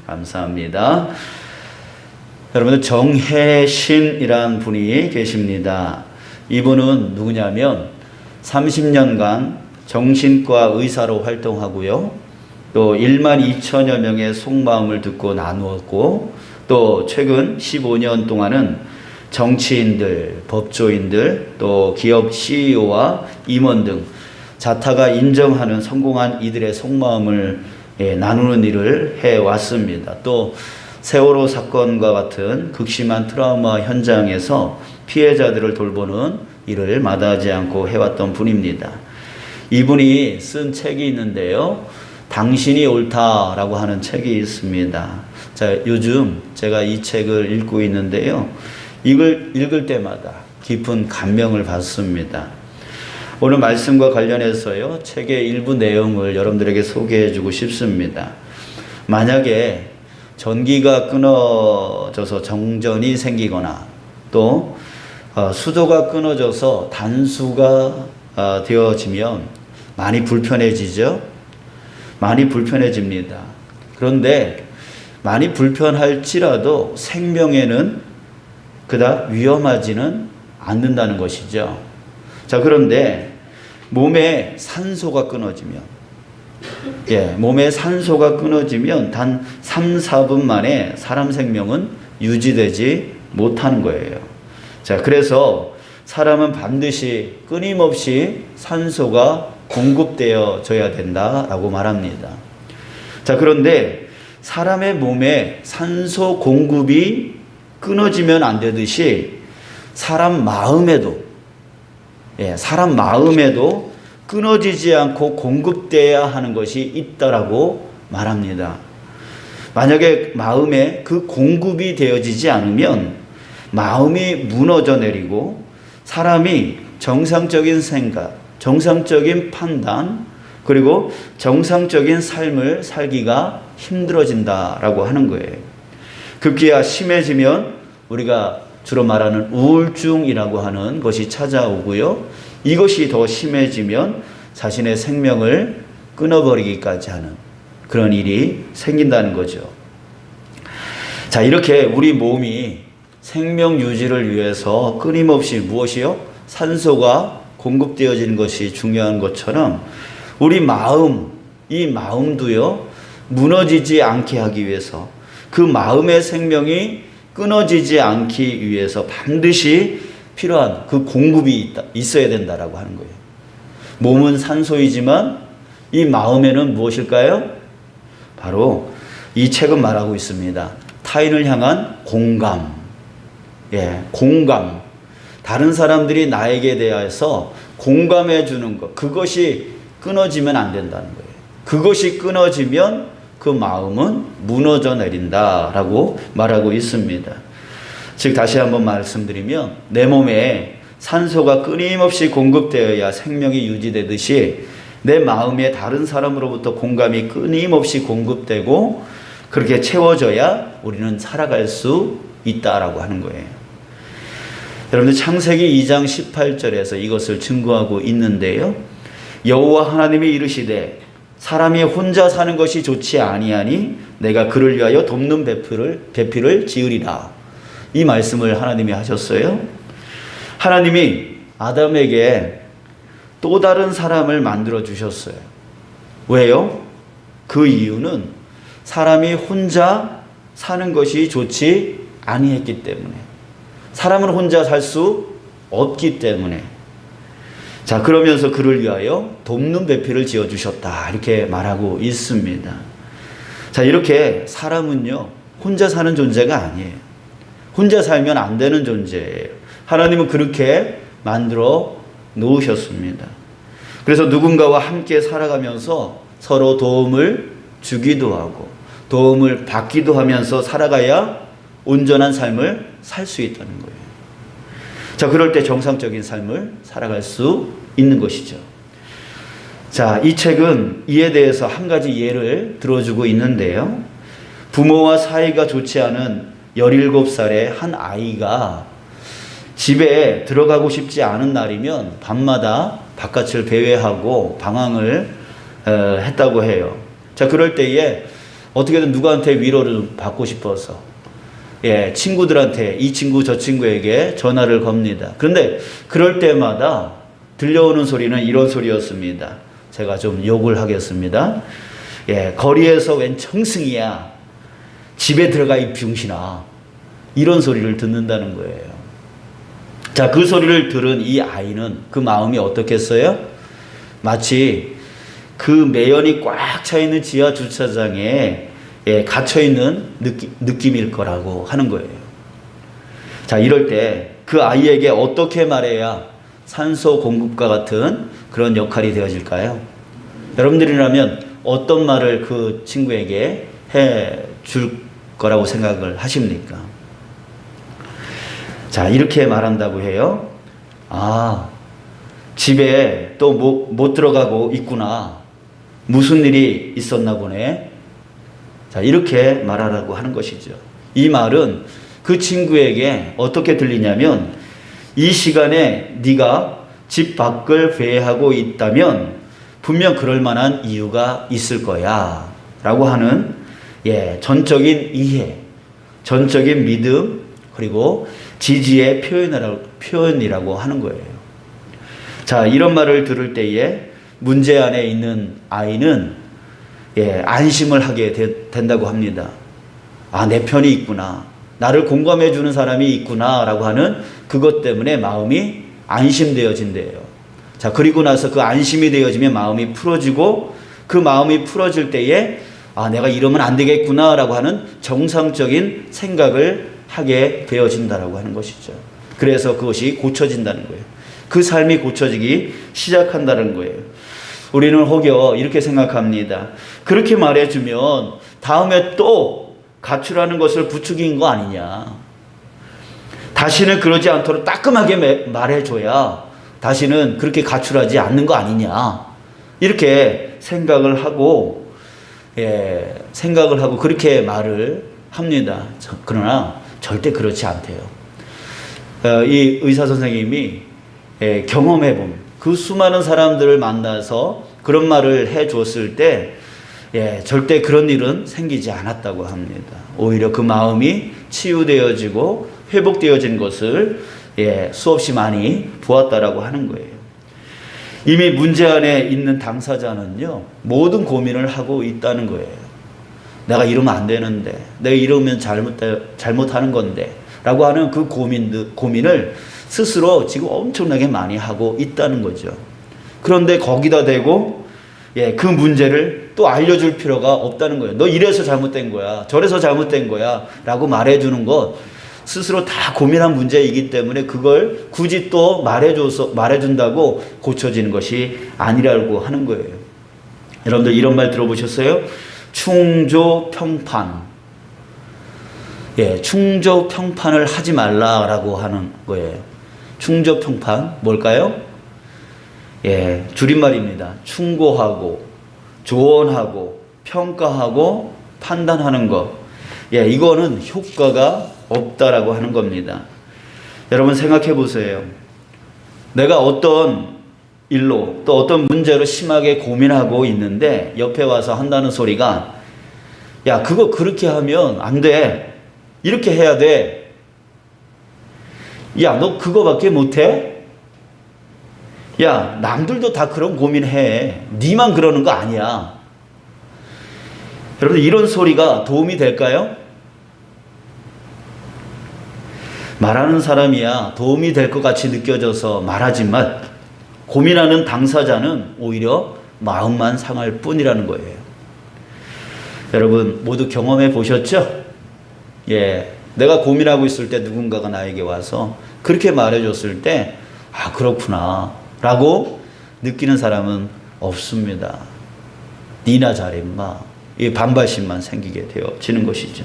감사합니다. 여러분들 정혜신이란 분이 계십니다. 이분은 누구냐면 30년간 정신과 의사로 활동하고요. 또 1만 2천여 명의 속마음을 듣고 나누었고, 또 최근 15년 동안은 정치인들, 법조인들, 또 기업 CEO와 임원 등 자타가 인정하는 성공한 이들의 속마음을 나누는 일을 해왔습니다. 또 세월호 사건과 같은 극심한 트라우마 현장에서 피해자들을 돌보는 일을 마다하지 않고 해왔던 분입니다. 이분이 쓴 책이 있는데요. 당신이 옳다라고 하는 책이 있습니다. 자, 요즘 제가 이 책을 읽고 있는데요. 이걸 읽을 때마다 깊은 감명을 받습니다. 오늘 말씀과 관련해서요, 책의 일부 내용을 여러분들에게 소개해 주고 싶습니다. 만약에 전기가 끊어져서 정전이 생기거나 또 수도가 끊어져서 단수가 되어지면 많이 불편해지죠? 많이 불편해집니다. 그런데 많이 불편할지라도 생명에는 그닥 위험하지는 않는다는 것이죠. 자, 그런데 몸에 산소가 끊어지면, 몸에 산소가 끊어지면 단 3, 4분 만에 사람 생명은 유지되지 못하는 거예요. 자, 그래서 사람은 반드시 끊임없이 산소가 공급되어져야 된다라고 말합니다. 자, 그런데 사람의 몸에 산소 공급이 끊어지면 안 되듯이 사람 마음에도 끊어지지 않고 공급돼야 하는 것이 있다라고 말합니다. 만약에 마음에 그 공급이 되어지지 않으면 마음이 무너져 내리고 사람이 정상적인 생각, 정상적인 판단, 그리고 정상적인 삶을 살기가 힘들어진다라고 하는 거예요. 급기야 심해지면 우리가 주로 말하는 우울증이라고 하는 것이 찾아오고요. 이것이 더 심해지면 자신의 생명을 끊어버리기까지 하는 그런 일이 생긴다는 거죠. 자, 이렇게 우리 몸이 생명 유지를 위해서 끊임없이 무엇이요? 산소가 공급되어지는 것이 중요한 것처럼 우리 마음, 이 마음도요, 무너지지 않게 하기 위해서 그 마음의 생명이 끊어지지 않기 위해서 반드시 필요한 그 공급이 있어야 된다라고 하는 거예요. 몸은 산소이지만 이 마음에는 무엇일까요? 바로 이 책은 말하고 있습니다. 타인을 향한 공감. 공감. 다른 사람들이 나에게 대해서 공감해 주는 것. 그것이 끊어지면 안 된다는 거예요. 그것이 끊어지면 그 마음은 무너져 내린다라고 말하고 있습니다. 즉 다시 한번 말씀드리면 내 몸에 산소가 끊임없이 공급되어야 생명이 유지되듯이 내 마음에 다른 사람으로부터 공감이 끊임없이 공급되고 그렇게 채워져야 우리는 살아갈 수 있다라고 하는 거예요. 여러분들 창세기 2장 18절에서 이것을 증거하고 있는데요. 여호와 하나님이 이르시되 사람이 혼자 사는 것이 좋지 아니하니 내가 그를 위하여 돕는 배필을 지으리라. 이 말씀을 하나님이 하셨어요. 하나님이 아담에게 또 다른 사람을 만들어 주셨어요. 왜요? 그 이유는 사람이 혼자 사는 것이 좋지 아니했기 때문에, 사람은 혼자 살 수 없기 때문에. 자, 그러면서 그를 위하여 돕는 배필을 지어주셨다 이렇게 말하고 있습니다. 자, 이렇게 사람은요 혼자 사는 존재가 아니에요. 혼자 살면 안 되는 존재예요. 하나님은 그렇게 만들어 놓으셨습니다. 그래서 누군가와 함께 살아가면서 서로 도움을 주기도 하고 도움을 받기도 하면서 살아가야 온전한 삶을 살 수 있다는 거예요. 자, 그럴 때 정상적인 삶을 살아갈 수 있는 것이죠. 자, 이 책은 이에 대해서 한 가지 예를 들어주고 있는데요. 부모와 사이가 좋지 않은 17살의 한 아이가 집에 들어가고 싶지 않은 날이면 밤마다 바깥을 배회하고 방황을 했다고 해요. 자, 그럴 때에 어떻게든 누구한테 위로를 받고 싶어서 예, 친구들한테 이 친구 저 친구에게 전화를 겁니다. 그런데 그럴 때마다 들려오는 소리는 이런 소리였습니다. 제가 좀 욕을 하겠습니다. 예, 거리에서 웬 청승이야. 집에 들어가 이 병신아. 이런 소리를 듣는다는 거예요. 자, 그 소리를 들은 이 아이는 그 마음이 어떻겠어요? 마치 그 매연이 꽉 차 있는 지하 주차장에 예, 갇혀 있는 느낌일 거라고 하는 거예요. 자, 이럴 때 그 아이에게 어떻게 말해야 산소 공급과 같은 그런 역할이 되어질까요? 여러분들이라면 어떤 말을 그 친구에게 해 줄 거라고 생각을 하십니까? 자, 이렇게 말한다고 해요. 아, 집에 또 못 들어가고 있구나. 무슨 일이 있었나 보네. 자, 이렇게 말하라고 하는 것이죠. 이 말은 그 친구에게 어떻게 들리냐면, 이 시간에 네가 집 밖을 배회하고 있다면 분명 그럴 만한 이유가 있을 거야 라고 하는 예, 전적인 이해, 전적인 믿음, 그리고 지지의 표현이라고 하는 거예요. 자, 이런 말을 들을 때에 문제 안에 있는 아이는 예, 안심을 하게 된다고 합니다. 아, 내 편이 있구나. 나를 공감해 주는 사람이 있구나 라고 하는 그것 때문에 마음이 안심되어진대요. 자, 그리고 나서 그 안심이 되어지면 마음이 풀어지고, 그 마음이 풀어질 때에 아, 내가 이러면 안 되겠구나 라고 하는 정상적인 생각을 하게 되어진다라고 하는 것이죠. 그래서 그것이 고쳐진다는 거예요. 그 삶이 고쳐지기 시작한다는 거예요. 우리는 혹여 이렇게 생각합니다. 그렇게 말해주면 다음에 또 가출하는 것을 부추긴 거 아니냐. 다시는 그러지 않도록 따끔하게 말해줘야 다시는 그렇게 가출하지 않는 거 아니냐. 이렇게 생각을 하고 그렇게 말을 합니다. 그러나 절대 그렇지 않대요. 이 의사 선생님이 경험해본 그 수많은 사람들을 만나서 그런 말을 해 주었을 때 절대 그런 일은 생기지 않았다고 합니다. 오히려 그 마음이 치유되어지고 회복되어진 것을 수없이 많이 보았다라고 하는 거예요. 이미 문제 안에 있는 당사자는요, 모든 고민을 하고 있다는 거예요. 내가 이러면 안 되는데, 내가 이러면 잘못하는 건데 라고 하는 그 고민을 스스로 지금 엄청나게 많이 하고 있다는 거죠. 그런데 거기다 대고 그 문제를 또 알려줄 필요가 없다는 거예요. 너 이래서 잘못된 거야, 저래서 잘못된 거야 라고 말해주는 것 스스로 다 고민한 문제이기 때문에 그걸 굳이 또 말해준다고 고쳐지는 것이 아니라고 하는 거예요. 여러분들 이런 말 들어보셨어요? 충조평판. 충조평판을 하지 말라라고 하는 거예요. 충조평판 뭘까요? 줄임말입니다. 충고하고, 조언하고, 평가하고, 판단하는 것. 이거는 효과가 없다라고 하는 겁니다. 여러분 생각해 보세요. 내가 어떤 일로 또 어떤 문제로 심하게 고민하고 있는데 옆에 와서 한다는 소리가, 야, 그거 그렇게 하면 안 돼. 이렇게 해야 돼. 야, 너 그거밖에 못해? 야, 남들도 다 그런 고민해. 니만 그러는 거 아니야. 여러분, 이런 소리가 도움이 될까요? 말하는 사람이야 도움이 될 것 같이 느껴져서 말하지만 고민하는 당사자는 오히려 마음만 상할 뿐이라는 거예요. 여러분 모두 경험해 보셨죠? 내가 고민하고 있을 때 누군가가 나에게 와서 그렇게 말해줬을 때 아, 그렇구나 라고 느끼는 사람은 없습니다. 니나 잘해 인마. 이 반발심만 생기게 되어지는 것이죠.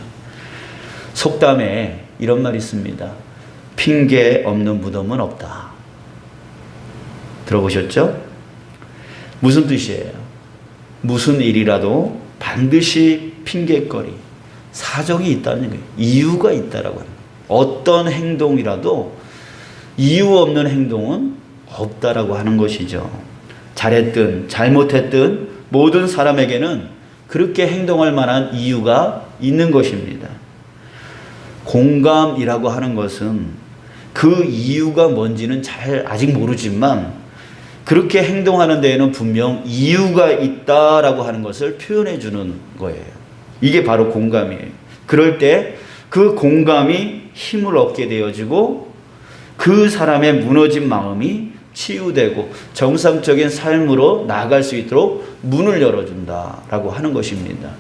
속담에 이런 말이 있습니다. 핑계 없는 무덤은 없다. 들어보셨죠? 무슨 뜻이에요? 무슨 일이라도 반드시 핑계거리, 사정이 있다는 거예요. 이유가 있다라고 하는 거예요. 어떤 행동이라도 이유 없는 행동은 없다라고 하는 것이죠. 잘했든 잘못했든 모든 사람에게는 그렇게 행동할 만한 이유가 있는 것입니다. 공감이라고 하는 것은 그 이유가 뭔지는 잘 아직 모르지만 그렇게 행동하는 데에는 분명 이유가 있다라고 하는 것을 표현해 주는 거예요. 이게 바로 공감이에요. 그럴 때 그 공감이 힘을 얻게 되어지고 그 사람의 무너진 마음이 치유되고 정상적인 삶으로 나아갈 수 있도록 문을 열어준다라고 하는 것입니다.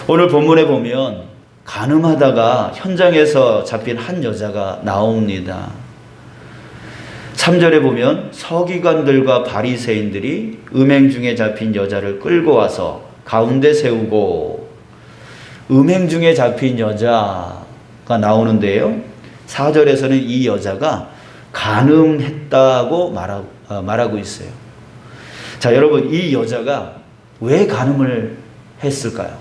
오늘 본문에 보면 간음하다가 현장에서 잡힌 한 여자가 나옵니다. 3절에 보면 서기관들과 바리새인들이 음행 중에 잡힌 여자를 끌고 와서 가운데 세우고, 음행 중에 잡힌 여자가 나오는데요, 4절에서는 이 여자가 간음했다고 말하고 있어요. 자, 여러분, 이 여자가 왜 간음을 했을까요?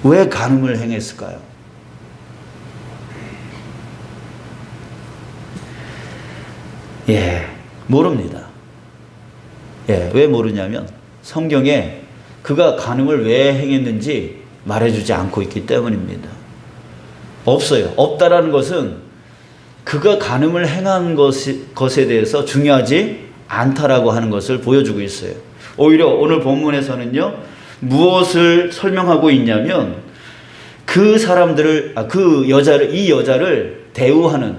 왜 간음을 행했을까요? 모릅니다. 왜 모르냐면 성경에 그가 간음을 왜 행했는지 말해주지 않고 있기 때문입니다. 없어요. 없다라는 것은 그가 간음을 행한 것에 대해서 중요하지 않다라고 하는 것을 보여주고 있어요. 오히려 오늘 본문에서는요, 무엇을 설명하고 있냐면 그 사람들을, 이 여자를 대우하는,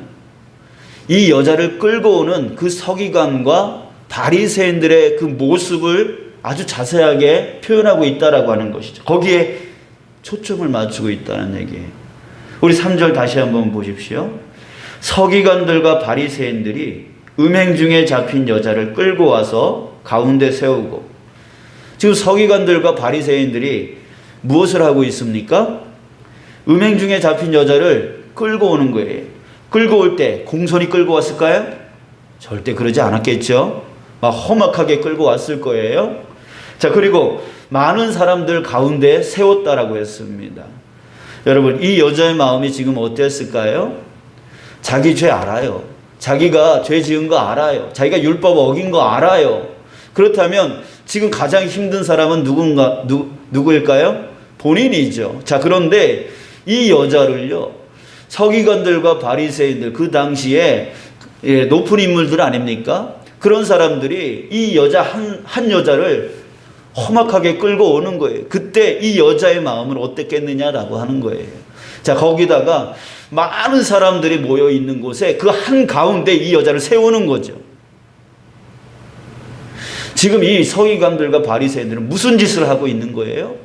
이 여자를 끌고 오는 그 서기관과 바리새인들의 그 모습을 아주 자세하게 표현하고 있다라고 하는 것이죠. 거기에 초점을 맞추고 있다는 얘기예요. 우리 3절 다시 한번 보십시오. 서기관들과 바리새인들이 음행 중에 잡힌 여자를 끌고 와서 가운데 세우고, 지금 서기관들과 바리새인들이 무엇을 하고 있습니까? 음행 중에 잡힌 여자를 끌고 오는 거예요. 끌고 올 때 공손히 끌고 왔을까요? 절대 그러지 않았겠죠. 막 험악하게 끌고 왔을 거예요. 자, 그리고 많은 사람들 가운데 세웠다라고 했습니다. 여러분, 이 여자의 마음이 지금 어땠을까요? 자기 죄 알아요. 자기가 죄 지은 거 알아요. 자기가 율법 어긴 거 알아요. 그렇다면 지금 가장 힘든 사람은 누구일까요? 본인이죠. 자, 그런데 이 여자를요, 서기관들과 바리새인들, 그 당시에 높은 인물들 아닙니까? 그런 사람들이 이 여자 한 여자를 험악하게 끌고 오는 거예요. 그때 이 여자의 마음은 어땠겠느냐라고 하는 거예요. 자, 거기다가 많은 사람들이 모여 있는 곳에 그 한 가운데 이 여자를 세우는 거죠. 지금 이 서기관들과 바리새인들은 무슨 짓을 하고 있는 거예요?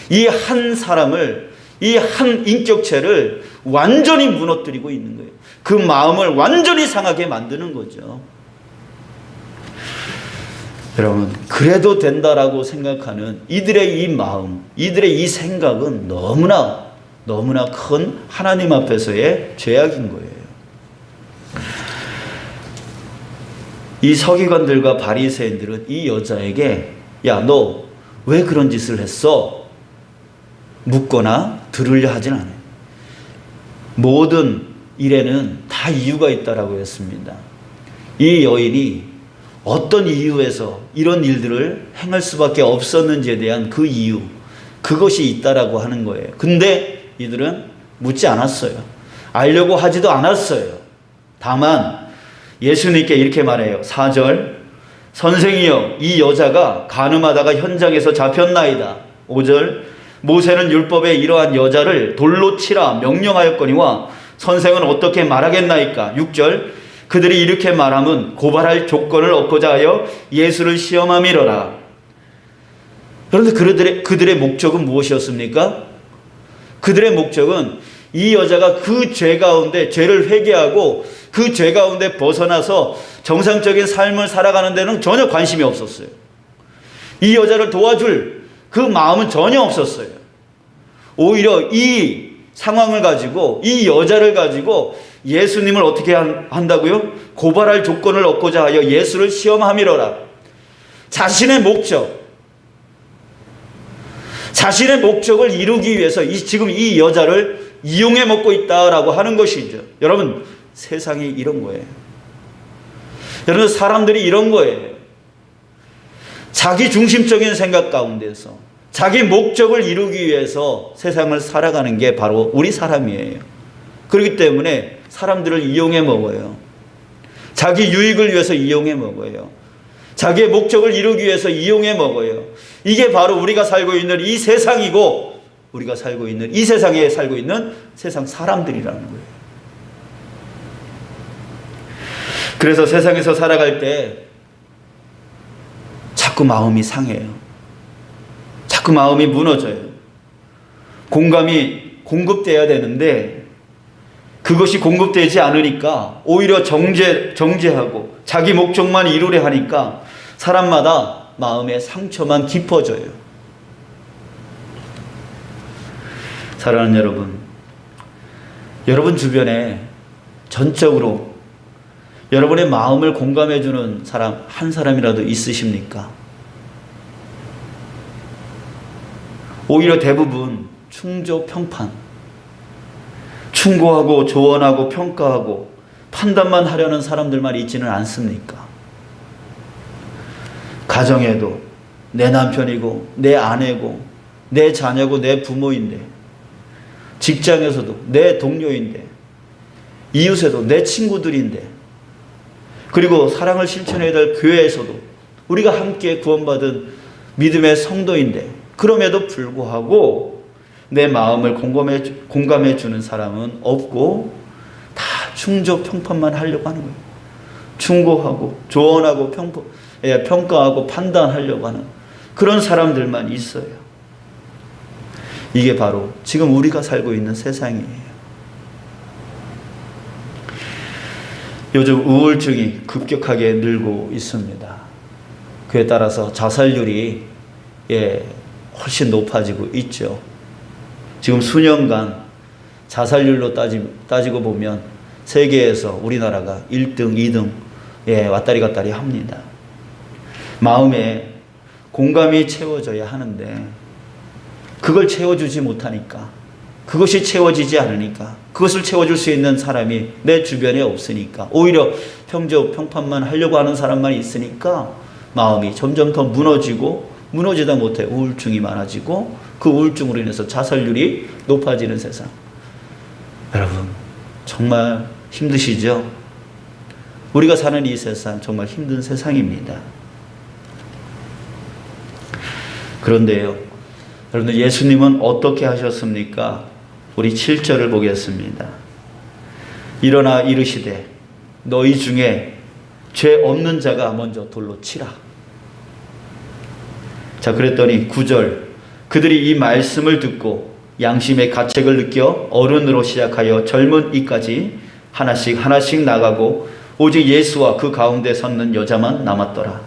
이 한 사람을, 이 한 인격체를 완전히 무너뜨리고 있는 거예요. 그 마음을 완전히 상하게 만드는 거죠. 여러분, 그래도 된다라고 생각하는 이들의 이 마음, 이들의 이 생각은 너무나 큰 하나님 앞에서의 죄악인 거예요. 이 서기관들과 바리새인들은 이 여자에게, 야, 너 왜 그런 짓을 했어? 묻거나 들으려 하진 않아요. 모든 일에는 다 이유가 있다라고 했습니다. 이 여인이 어떤 이유에서 이런 일들을 행할 수밖에 없었는지에 대한 그 이유, 그것이 있다라고 하는 거예요. 근데 이들은 묻지 않았어요. 알려고 하지도 않았어요. 다만 예수님께 이렇게 말해요. 4절, 선생이여, 이 여자가 간음하다가 현장에서 잡혔나이다. 5절, 모세는 율법에 이러한 여자를 돌로 치라 명령하였거니와 선생은 어떻게 말하겠나이까. 6절, 그들이 이렇게 말하면 고발할 조건을 얻고자 하여 예수를 시험함이로라. 그런데 그들의 목적은 무엇이었습니까? 그들의 목적은 이 여자가 그 죄 가운데 죄를 회개하고 그 죄 가운데 벗어나서 정상적인 삶을 살아가는 데는 전혀 관심이 없었어요. 이 여자를 도와줄 그 마음은 전혀 없었어요. 오히려 이 상황을 가지고, 이 여자를 가지고 예수님을 어떻게 한다고요? 고발할 조건을 얻고자 하여 예수를 시험함이로라. 자신의 목적을 이루기 위해서 지금 이 여자를 이용해 먹고 있다라고 하는 것이죠. 여러분, 세상이 이런 거예요. 여러분, 사람들이 이런 거예요. 자기 중심적인 생각 가운데서 자기 목적을 이루기 위해서 세상을 살아가는 게 바로 우리 사람이에요. 그렇기 때문에 사람들을 이용해 먹어요. 자기 유익을 위해서 이용해 먹어요. 자기의 목적을 이루기 위해서 이용해 먹어요. 이게 바로 우리가 살고 있는 이 세상이고, 우리가 살고 있는 이 세상에 살고 있는 세상 사람들이라는 거예요. 그래서 세상에서 살아갈 때 자꾸 마음이 상해요. 자꾸 마음이 무너져요. 공감이 공급돼야 되는데 그것이 공급되지 않으니까 오히려 정죄하고 자기 목적만 이루려 하니까 사람마다 마음의 상처만 깊어져요. 사랑하는 여러분, 여러분 주변에 전적으로 여러분의 마음을 공감해주는 사람 한 사람이라도 있으십니까? 오히려 대부분 충조 평판, 충고하고 조언하고 평가하고 판단만 하려는 사람들만 있지는 않습니까? 가정에도 내 남편이고 내 아내고 내 자녀고 내 부모인데, 직장에서도 내 동료인데, 이웃에도 내 친구들인데, 그리고 사랑을 실천해야 될 교회에서도 우리가 함께 구원받은 믿음의 성도인데, 그럼에도 불구하고 내 마음을 공감해 주는 사람은 없고 다 충조 평판만 하려고 하는 거예요. 충고하고 조언하고 평가하고 판단하려고 하는 그런 사람들만 있어요. 이게 바로 지금 우리가 살고 있는 세상이에요. 요즘 우울증이 급격하게 늘고 있습니다. 그에 따라서 자살률이 훨씬 높아지고 있죠. 지금 수년간 자살률로 따지고 보면 세계에서 우리나라가 1등, 2등 왔다리 갔다리 합니다. 마음에 공감이 채워져야 하는데 그걸 채워주지 못하니까, 그것이 채워지지 않으니까, 그것을 채워줄 수 있는 사람이 내 주변에 없으니까, 오히려 평판만 하려고 하는 사람만 있으니까 마음이 점점 더 무너지다 못해 우울증이 많아지고, 그 우울증으로 인해서 자살률이 높아지는 세상. 여러분 정말 힘드시죠? 우리가 사는 이 세상 정말 힘든 세상입니다. 그런데요, 여러분들, 예수님은 어떻게 하셨습니까? 우리 7절을 보겠습니다. 일어나 이르시되 너희 중에 죄 없는 자가 먼저 돌로 치라. 자, 그랬더니 9절, 그들이 이 말씀을 듣고 양심의 가책을 느껴 어른으로 시작하여 젊은 이까지 하나씩 나가고 오직 예수와 그 가운데 섰는 여자만 남았더라.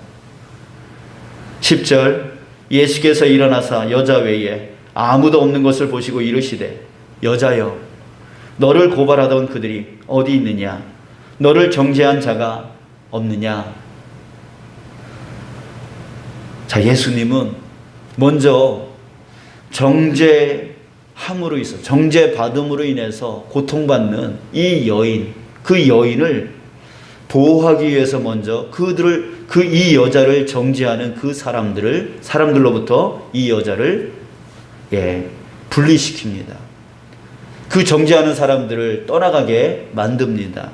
10절, 예수께서 일어나사 여자 외에 아무도 없는 것을 보시고 이르시되 여자여, 너를 고발하던 그들이 어디 있느냐? 너를 정죄한 자가 없느냐? 자, 예수님은 먼저 정죄받음으로 인해서 고통받는 이 여인, 그 여인을 보호하기 위해서 먼저 이 여자를 정죄하는 그 사람들로부터 이 여자를 분리시킵니다. 그 정죄하는 사람들을 떠나가게 만듭니다.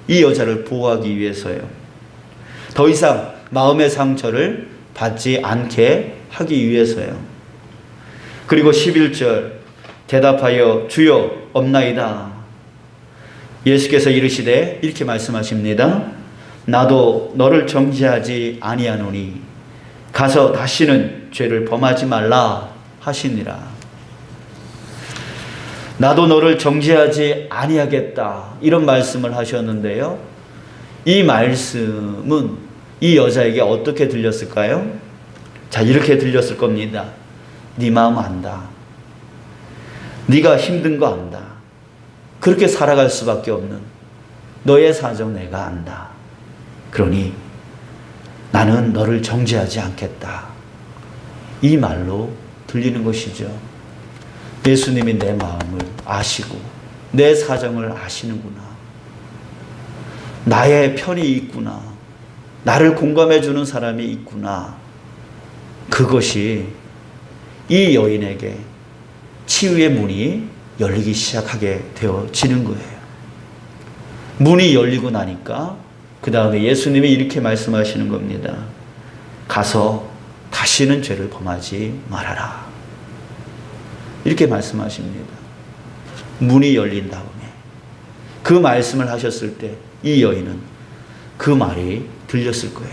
이 여자를 보호하기 위해서요. 더 이상 마음의 상처를 받지 않게 하기 위해서요. 그리고 11절, 대답하여 주여 없나이다. 예수께서 이르시되 이렇게 말씀하십니다. 나도 너를 정죄하지 아니하노니 가서 다시는 죄를 범하지 말라 하시니라. 나도 너를 정죄하지 아니하겠다, 이런 말씀을 하셨는데요, 이 말씀은 이 여자에게 어떻게 들렸을까요? 자, 이렇게 들렸을 겁니다. 네 마음 안다. 네가 힘든 거 안다. 그렇게 살아갈 수밖에 없는 너의 사정 내가 안다. 그러니 나는 너를 정죄하지 않겠다. 이 말로 들리는 것이죠. 예수님이 내 마음을 아시고 내 사정을 아시는구나. 나의 편이 있구나. 나를 공감해 주는 사람이 있구나. 그것이 이 여인에게 치유의 문이 열리기 시작하게 되어지는 거예요. 문이 열리고 나니까 그 다음에 예수님이 이렇게 말씀하시는 겁니다. 가서 다시는 죄를 범하지 말아라. 이렇게 말씀하십니다. 문이 열린 다음에 그 말씀을 하셨을 때 이 여인은 그 말이 들렸을 거예요.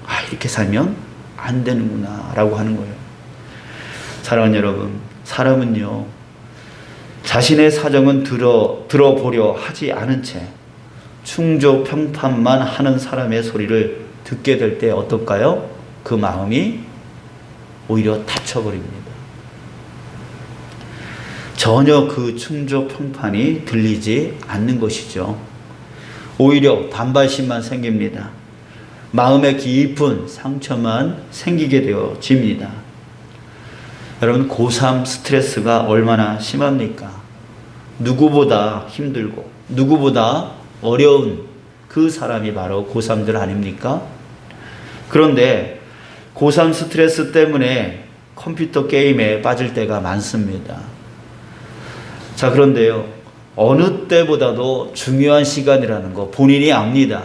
아, 이렇게 살면 안 되는구나 라고 하는 거예요. 사랑하는 여러분, 사람은요 자신의 사정은 들어보려 하지 않은 채 충조 평판만 하는 사람의 소리를 듣게 될 때 어떨까요? 그 마음이 오히려 닫혀버립니다. 전혀 그 충조 평판이 들리지 않는 것이죠. 오히려 반발심만 생깁니다. 마음에 깊은 상처만 생기게 되어집니다. 여러분, 고3 스트레스가 얼마나 심합니까? 누구보다 힘들고 누구보다 어려운 그 사람이 바로 고3들 아닙니까? 그런데 고3 스트레스 때문에 컴퓨터 게임에 빠질 때가 많습니다. 자, 그런데요, 어느 때보다도 중요한 시간이라는 거 본인이 압니다.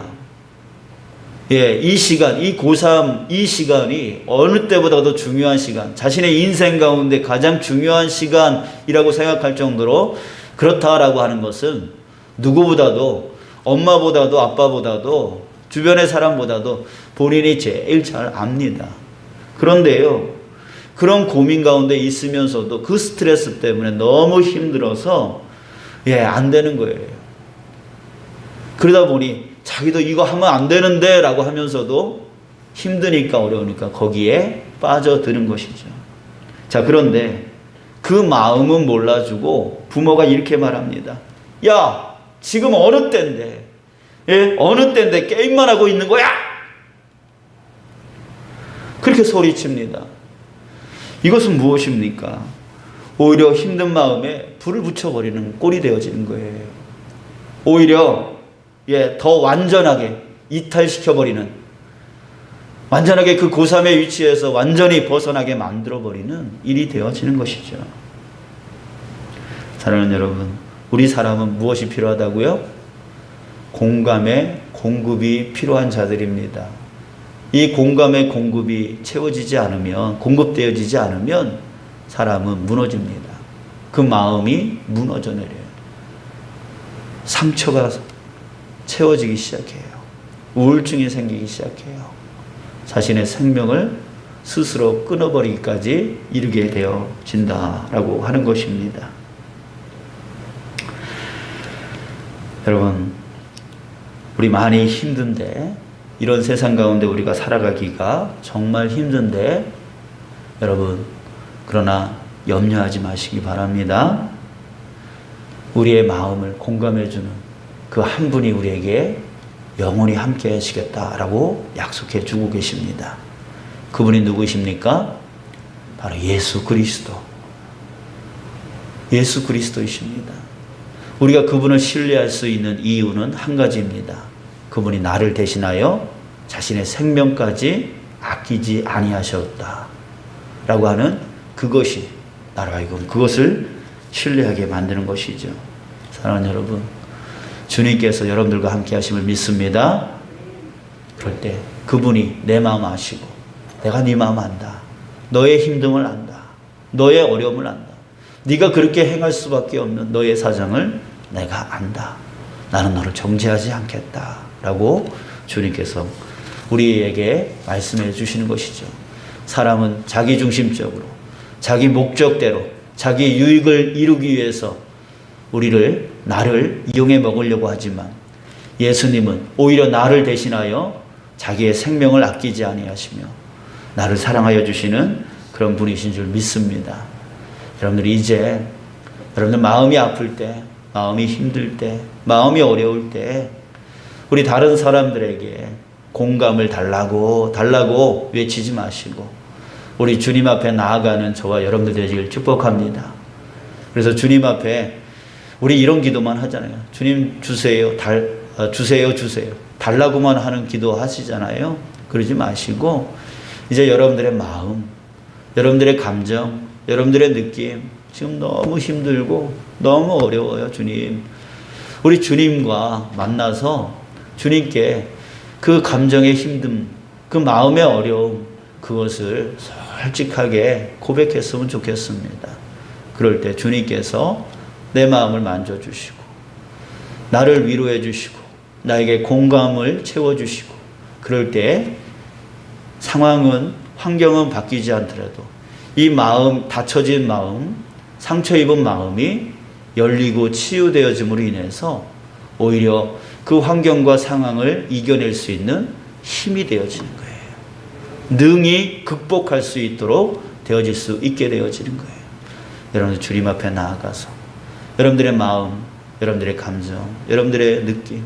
예, 이 시간, 이 고3 이 시간이 어느 때보다도 중요한 시간, 자신의 인생 가운데 가장 중요한 시간이라고 생각할 정도로 그렇다라고 하는 것은 누구보다도, 엄마보다도 아빠보다도 주변의 사람보다도 본인이 제일 잘 압니다. 그런데요, 그런 고민 가운데 있으면서도 그 스트레스 때문에 너무 힘들어서 안 되는 거예요. 그러다 보니 자기도 이거 하면 안 되는데 라고 하면서도 힘드니까 어려우니까 거기에 빠져드는 것이죠. 자, 그런데 그 마음은 몰라주고 부모가 이렇게 말합니다. 야, 지금 어느 때인데, 어느 때인데 게임만 하고 있는 거야? 그렇게 소리칩니다. 이것은 무엇입니까? 오히려 힘든 마음에 불을 붙여버리는 꼴이 되어지는 거예요. 오히려 더 완전하게 이탈시켜버리는, 완전하게 그 고3의 위치에서 완전히 벗어나게 만들어버리는 일이 되어지는 것이죠. 사랑하는 여러분, 우리 사람은 무엇이 필요하다고요? 공감의 공급이 필요한 자들입니다. 이 공감의 공급이 채워지지 않으면, 공급되어지지 않으면 사람은 무너집니다. 그 마음이 무너져 내려요. 상처가 채워지기 시작해요. 우울증이 생기기 시작해요. 자신의 생명을 스스로 끊어버리기까지 이르게 되어진다라고 하는 것입니다. 여러분, 우리 많이 힘든데, 이런 세상 가운데 우리가 살아가기가 정말 힘든데, 여러분, 그러나 염려하지 마시기 바랍니다. 우리의 마음을 공감해주는 그 한 분이 우리에게 영원히 함께 하시겠다라고 약속해 주고 계십니다. 그분이 누구십니까? 바로 예수 그리스도. 예수 그리스도이십니다. 우리가 그분을 신뢰할 수 있는 이유는 한 가지입니다. 그분이 나를 대신하여 자신의 생명까지 아끼지 아니하셨다 라고 하는 그것이 나로 하여금 그것을 신뢰하게 만드는 것이죠. 사랑하는 여러분, 주님께서 여러분들과 함께 하심을 믿습니다. 그럴 때 그분이 내 마음 아시고 내가 네 마음 안다. 너의 힘듦을 안다. 너의 어려움을 안다. 네가 그렇게 행할 수밖에 없는 너의 사정을 내가 안다. 나는 너를 정죄하지 않겠다 라고 주님께서 우리에게 말씀해 주시는 것이죠. 사람은 자기중심적으로 자기 목적대로 자기 유익을 이루기 위해서 나를 이용해 먹으려고 하지만 예수님은 오히려 나를 대신하여 자기의 생명을 아끼지 아니하시며 나를 사랑하여 주시는 그런 분이신 줄 믿습니다. 여러분들이 이제 여러분들 마음이 아플 때, 마음이 힘들 때, 마음이 어려울 때 우리 다른 사람들에게 공감을 달라고 외치지 마시고 우리 주님 앞에 나아가는 저와 여러분들 되시길 축복합니다. 그래서 주님 앞에 우리 이런 기도만 하잖아요. 주님 주세요. 주세요. 달라고만 하는 기도 하시잖아요. 그러지 마시고 이제 여러분들의 마음, 여러분들의 감정, 여러분들의 느낌 지금 너무 힘들고 너무 어려워요. 주님, 우리 주님과 만나서 주님께 그 감정의 힘듦, 그 마음의 어려움, 그것을 솔직하게 고백했으면 좋겠습니다. 그럴 때 주님께서 내 마음을 만져주시고 나를 위로해 주시고 나에게 공감을 채워주시고, 그럴 때 상황은, 환경은 바뀌지 않더라도 이 마음, 닫혀진 마음, 상처 입은 마음이 열리고 치유되어짐으로 인해서 오히려 그 환경과 상황을 이겨낼 수 있는 힘이 되어지는 거예요. 능히 극복할 수 있도록 되어질 수 있게 되어지는 거예요. 여러분들 주님 앞에 나아가서 여러분들의 마음, 여러분들의 감정, 여러분들의 느낌,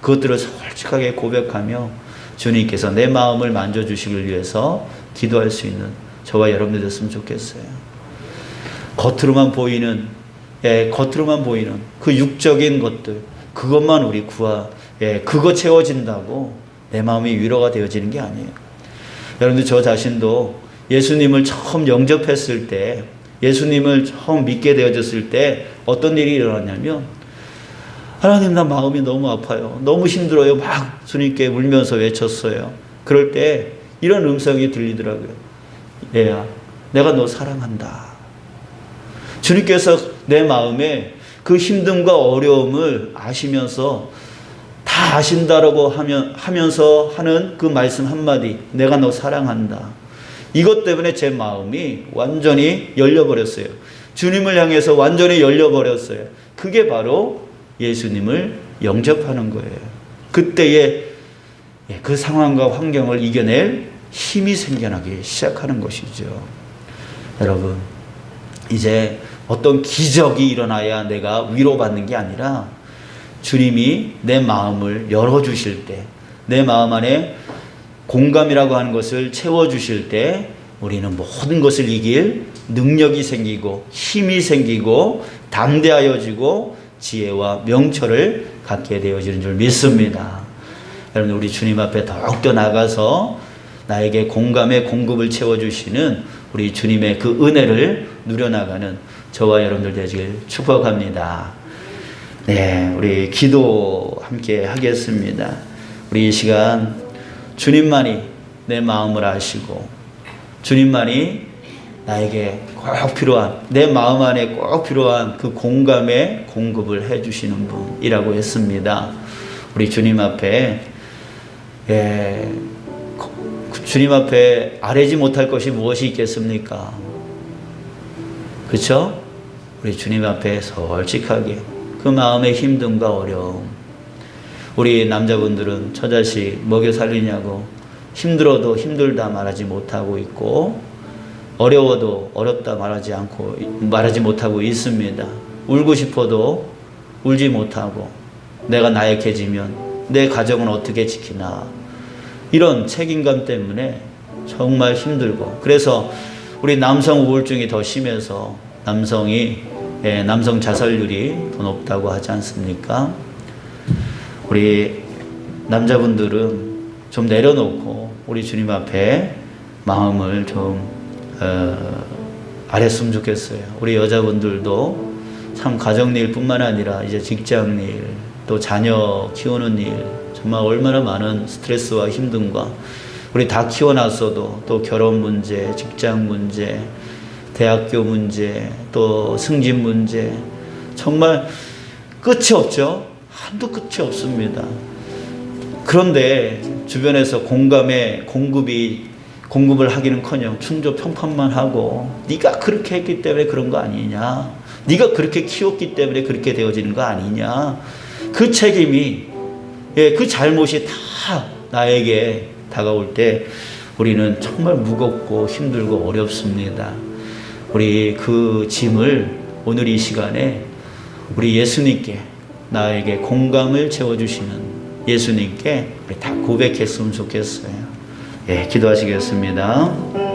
그것들을 솔직하게 고백하며 주님께서 내 마음을 만져주시길 위해서 기도할 수 있는 저와 여러분들 됐으면 좋겠어요. 겉으로만 보이는 그 육적인 것들, 그것만 우리 그거 채워진다고 내 마음이 위로가 되어지는 게 아니에요. 여러분들, 저 자신도 예수님을 처음 영접했을 때, 예수님을 처음 믿게 되어졌을 때 어떤 일이 일어났냐면, 하나님, 나 마음이 너무 아파요. 너무 힘들어요. 막 주님께 울면서 외쳤어요. 그럴 때 이런 음성이 들리더라고요. 얘야, 내가 너 사랑한다. 주님께서 내 마음에 그 힘듦과 어려움을 아시면서, 다 아신다라고 하면서 하는 그 말씀 한마디, 내가 너 사랑한다. 이것 때문에 제 마음이 완전히 열려버렸어요. 주님을 향해서 완전히 열려버렸어요. 그게 바로 예수님을 영접하는 거예요. 그때에 그 상황과 환경을 이겨낼 힘이 생겨나기 시작하는 것이죠. 여러분, 이제 어떤 기적이 일어나야 내가 위로받는 게 아니라 주님이 내 마음을 열어주실 때, 내 마음 안에 공감이라고 하는 것을 채워주실 때 우리는 모든 것을 이길 능력이 생기고 힘이 생기고 담대하여지고 지혜와 명철을 갖게 되어지는 줄 믿습니다. 여러분, 우리 주님 앞에 더욱더 나가서 나에게 공감의 공급을 채워주시는 우리 주님의 그 은혜를 누려나가는 저와 여러분들 되시길 축복합니다. 네, 우리 기도 함께 하겠습니다. 우리 이 시간 주님만이 내 마음을 아시고 주님만이 나에게 꼭 필요한, 내 마음 안에 꼭 필요한 그 공감의 공급을 해주시는 분이라고 했습니다. 우리 주님 앞에 주님 앞에 아뢰지 못할 것이 무엇이 있겠습니까? 그렇죠? 우리 주님 앞에 솔직하게 그 마음의 힘듦과 어려움, 우리 남자분들은 처자식 먹여 살리냐고 힘들어도 힘들다 말하지 못하고 있고, 어려워도 어렵다 말하지 못하고 있습니다. 울고 싶어도 울지 못하고, 내가 나약해지면 내 가정은 어떻게 지키나, 이런 책임감 때문에 정말 힘들고, 그래서 우리 남성 우울증이 더 심해서 남성 자살률이 더 높다고 하지 않습니까? 우리 남자분들은 좀 내려놓고 우리 주님 앞에 마음을 좀 아랬으면 좋겠어요. 우리 여자분들도 참 가정일 뿐만 아니라 이제 직장일, 또 자녀 키우는 일, 정말 얼마나 많은 스트레스와 힘듦과, 우리 다 키워놨어도 또 결혼 문제, 직장 문제, 대학교 문제, 또 승진 문제, 정말 끝이 없죠. 한도 끝이 없습니다. 그런데 주변에서 공감의 공급을 하기는커녕 충조 평판만 하고, 네가 그렇게 했기 때문에 그런 거 아니냐, 네가 그렇게 키웠기 때문에 그렇게 되어지는 거 아니냐, 그 책임이, 그 잘못이 다 나에게 다가올 때 우리는 정말 무겁고 힘들고 어렵습니다. 우리 그 짐을 오늘 이 시간에 우리 예수님께, 나에게 공감을 채워주시는 예수님께 우리 다 고백했으면 좋겠어요. 기도하시겠습니다.